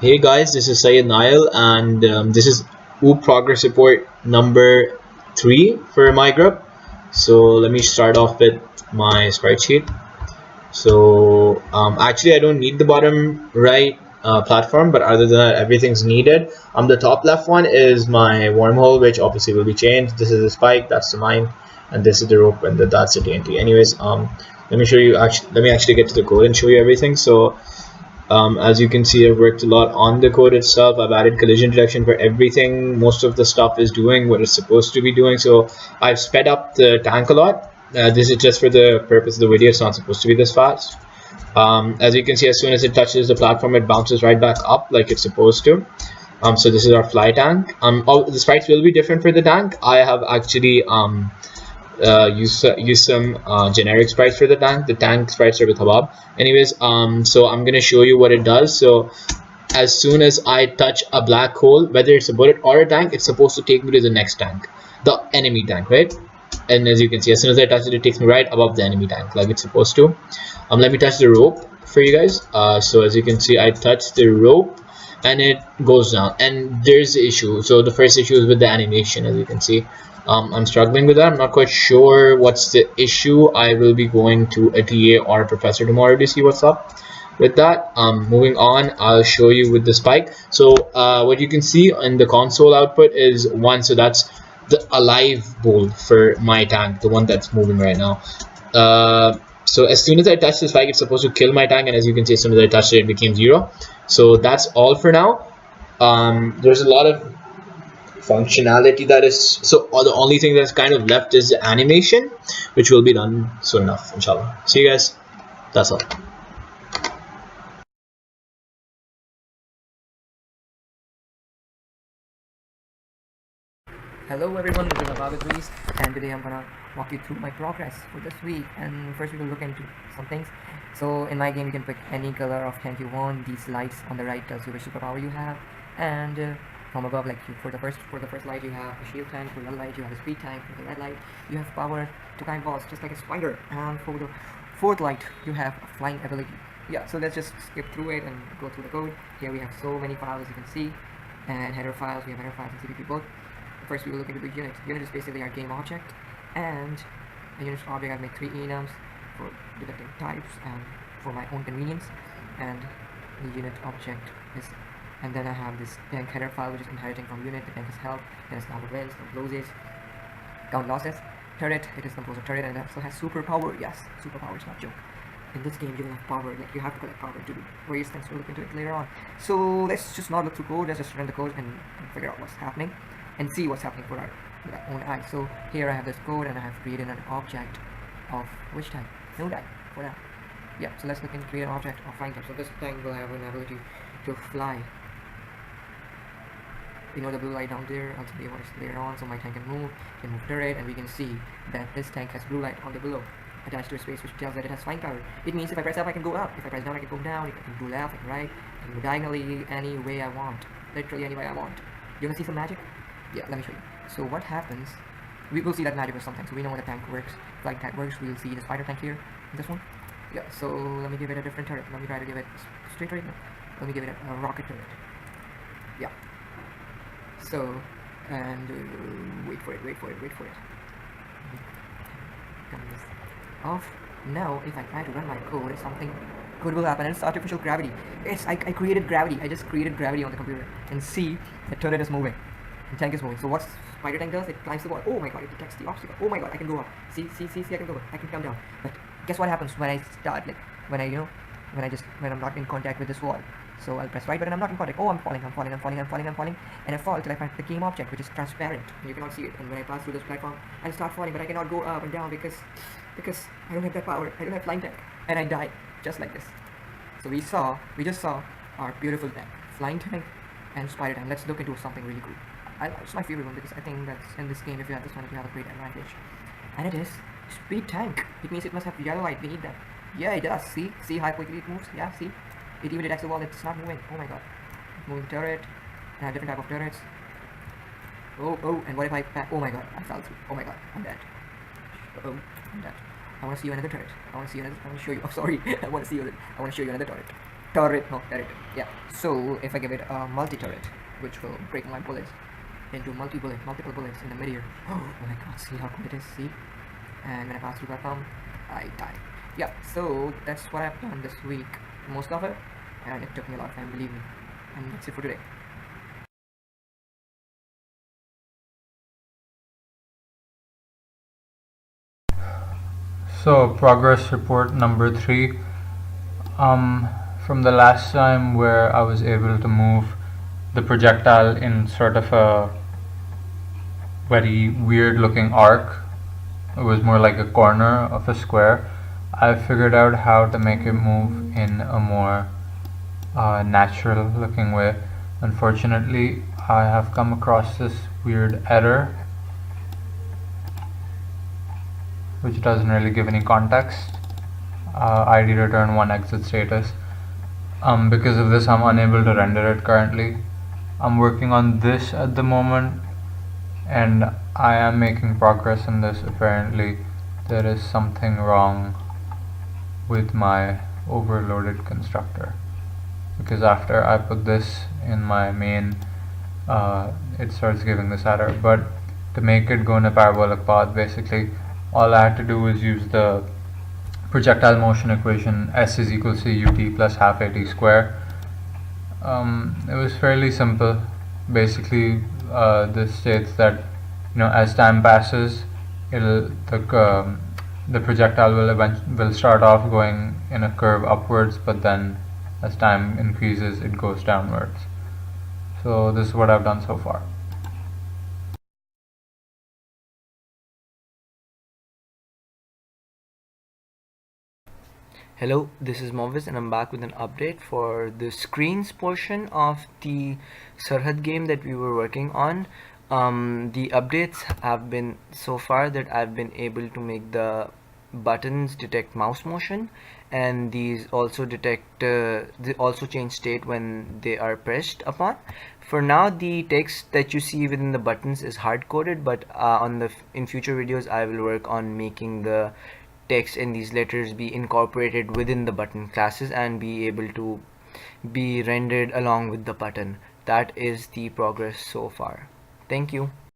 Hey guys, this is Sayed Nail, and this is OOP progress report number 3 for my group. So let me start off with my spreadsheet. So actually, I don't need the bottom right platform, but other than that, everything's needed. The top left one is my wormhole, which obviously will be changed. This is the spike, that's the mine, and this is the rope, and that's the TNT. Anyways, let me show you. Let me actually get to the code and show you everything. So as you can see, I've worked a lot on the code itself. I've added collision detection for everything. Most of the stuff is doing what it's supposed to be doing. So I've sped up the tank a lot. This is just for the purpose of the video. It's not supposed to be this fast. As you can see, as soon as it touches the platform, it bounces right back up like it's supposed to. So this is our fly tank. The sprites will be different for the tank. I have actually use some generic sprites for the tank. The tank sprites are with Habab. Anyways, so I'm gonna show you what it does. So as soon as I touch a black hole, whether it's a bullet or a tank, it's supposed to take me to the next tank, the enemy tank, right? And as you can see, as soon as I touch it, it takes me right above the enemy tank like it's supposed to. Let me touch the rope for you guys. So as you can see, I touch the rope and it goes down, and there's the issue. So the first issue is with the animation. As you can see, I'm struggling with that. I'm not quite sure what's the issue. I will be going to a TA or a professor tomorrow to see what's up with that. Moving on, I'll show you with the spike. So what you can see in the console output is 1. So that's the alive bolt for my tank, the one that's moving right now. So as soon as I touch the spike, it's supposed to kill my tank, and as you can see, as soon as I touched it, it became 0. So that's all for now. There's a lot of functionality that is, so the only thing that's kind of left is the animation, which will be done soon enough, inshallah. See you guys. That's all. Hello everyone, this is Abab Idris, and today I'm gonna walk you through my progress for this week. And first we will look into some things. So in my game you can pick any color of tank you want. These lights on the right tells you which superpower you have, and from above, like for the first light you have a shield tank, for the light you have a speed tank, for the red light you have power to climb walls just like a spider, and for the fourth light you have a flying ability. Yeah, so let's just skip through it and go through the code. Here we have so many files, as you can see, and header files. We have header files and CPP both. First we will look into the unit. Unit is basically our game object, and a unit object I've made 3 enums for detecting types and for my own convenience, and the unit object is, and then I have this tank header file which is inheriting from unit. The tank is health, then it's number wins, count losses, count losses. Turret, it is composed of turret, and it also has superpower. Yes, superpower is not joke. In this game you will have power, like you have to collect power to do various things. We'll look into it later on. So let's just not look through code, let's just run the code and figure out what's happening and see what's happening for our own eyes. So here I have this code, and I have created an object of which type? No type for now. Yeah, so let's look and create an object of flying type. So this tank will have an ability to fly. You know the blue light down there, I'll tell you what is later on. So my tank can move turret, and we can see that this tank has blue light on the below attached to a space, which tells that it has flying power. It means if I press up I can go up, if I press down I can go down, if I can go left, I can right, I can go diagonally any way I want, literally any way I want. You wanna see some magic? Yeah, let me show you. So what happens, we will see that magic or something, so we know when the tank works, flying tank works. We'll see the spider tank here, this one. Yeah, so let me give it a different turret. Let me try to give it straight turret. No. Let me give it a rocket turret. Yeah. So, and wait for it. Turn this off. Now, if I try to run my code, something good will happen. It's artificial gravity. I created gravity. I just created gravity on the computer, and see the turret is moving. The tank is moving. So what spider tank does? It climbs the wall. Oh my god! It detects the obstacle. Oh my god! I can go up. See! I can go up. I can come down. But guess what happens when I start? Like when I'm not in contact with this wall. So I'll press right button. I'm not in contact. Oh, I'm falling, and I fall till I find the game object, which is transparent, and you cannot see it. And when I pass through this platform, I'll start falling, but I cannot go up and down because I don't have that power. I don't have flying tank, and I die just like this. So we just saw our beautiful tank, flying tank, and spider tank. Let's look into something really cool. It's my favorite one because I think that in this game, if you have this one, you have a great advantage. And it is speed tank. It means it must have yellow light. We need that. Yeah, it does. See how quickly it moves. Yeah, see. It even detects the wall. It's not moving. Oh my god. Moving turret. And I have different type of turrets. Oh, and what if I? Oh my god, I fell through. Oh my god, I'm dead. Oh, I'm dead. I want to see you another turret. I want to show you. Oh, sorry. I want to show you another turret. turret, no, turret. Yeah. So if I give it a multi-turret, which will break my bullets into multiple bullets in the midair. Oh my god, see how cool it is, see? And when I pass through that pump, I die. Yeah, so that's what I've done this week, most of it, and it took me a lot of time, believe me. And that's it for today. So progress report number 3. From the last time where I was able to move the projectile in sort of a very weird looking arc, it was more like a corner of a square. I figured out how to make it move in a more natural looking way. Unfortunately, I have come across this weird error which doesn't really give any context. ID return 1 exit status. Because of this, I'm unable to render it currently. I'm working on this at the moment, and I am making progress in this. Apparently, there is something wrong with my overloaded constructor, because after I put this in my main, it starts giving this error. But to make it go in a parabolic path, basically, all I had to do was use the projectile motion equation S is equal to ut plus half at square. It was fairly simple. Basically, this states that as time passes, the projectile will start off going in a curve upwards, but then as time increases, it goes downwards. So this is what I've done so far. Hello, this is Moviz and I'm back with an update for the screens portion of the Sarhad game that we were working on. The updates have been so far that I've been able to make the buttons detect mouse motion, and these also detect they also change state when they are pressed upon. For now, the text that you see within the buttons is hard coded, but in future videos I will work on making the text in these letters be incorporated within the button classes and be able to be rendered along with the button. That is the progress so far. Thank you.